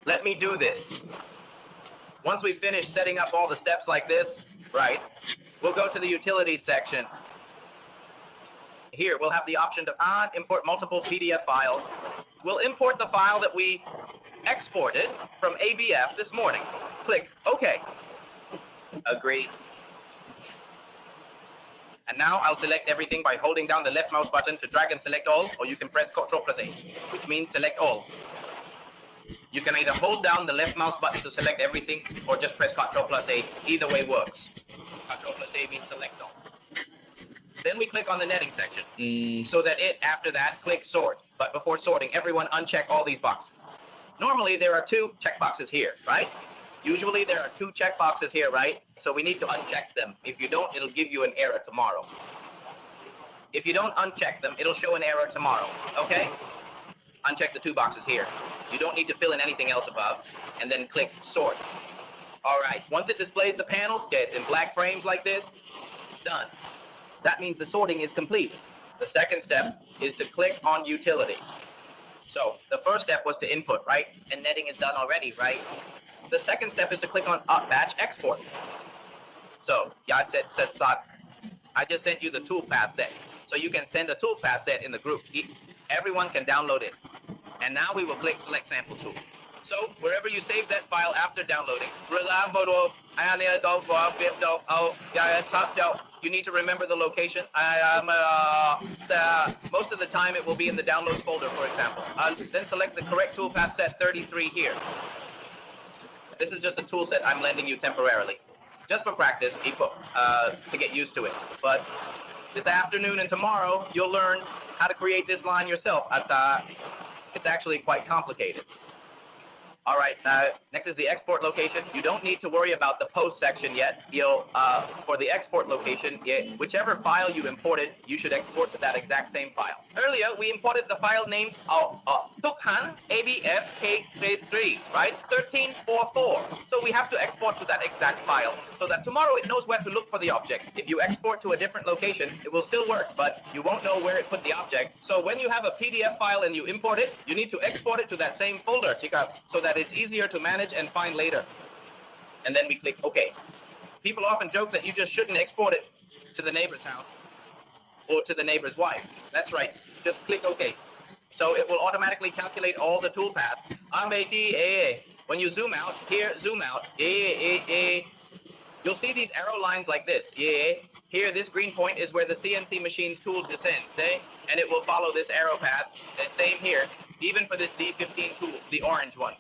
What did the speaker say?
let me do this. Once we finish setting up all the steps like this, right, we'll go to the utilities section. Here, we'll have the option to import multiple PDF files. We'll import the file that we exported from ABF this morning. Click OK. Agree. And now I'll select everything by holding down the left mouse button to drag and select all, or you can press Ctrl+A, which means select all. You can either hold down the left mouse button to select everything, or just press Ctrl+A. Either way works. Ctrl+A means select all. Then we click on the netting section, so that after that, click sort. But before sorting, everyone uncheck all these boxes. Normally, there are 2 checkboxes here, right? Usually, there are 2 checkboxes here, right? So we need to uncheck them. If you don't, it'll give you an error tomorrow. If you don't uncheck them, it'll show an error tomorrow, okay? Uncheck the 2 boxes here. You don't need to fill in anything else above, and then click sort. All right, once it displays the panels, get in black frames like this, it's done. That means the sorting is complete. The second step is to click on utilities. So the first step was to input, right? And netting is done already, right? The second step is to click on batch export. So Yad says, I just sent you the toolpath set. So you can send a toolpath set in the group. Everyone can download it. And now we will click select sample tool. So wherever you save that file after downloading, you need to remember the location. Most of the time it will be in the downloads folder, for example. Then select the correct toolpath set 33 here. This is just a tool set I'm lending you temporarily, just for practice, to get used to it. But this afternoon and tomorrow, you'll learn how to create this line yourself. It's actually quite complicated. All right, next is the export location. You don't need to worry about the post section yet. For the export location, whichever file you imported, you should export to that exact same file. Earlier, we imported the file named Tukhan ABF K3, right? 1344. So we have to export to that exact file so that tomorrow it knows where to look for the object. If you export to a different location, it will still work, but you won't know where it put the object. So when you have a PDF file and you import it, you need to export it to that same folder, so that it's easier to manage and find later. And then we click OK. People often joke that you just shouldn't export it to the neighbor's house or to the neighbor's wife. That's right. Just click OK. So it will automatically calculate all the toolpaths. When you zoom out, here, zoom out. You'll see these arrow lines like this. Here, this green point is where the CNC machine's tool descends, and it will follow this arrow path. The same here, even for this D15 tool, the orange one.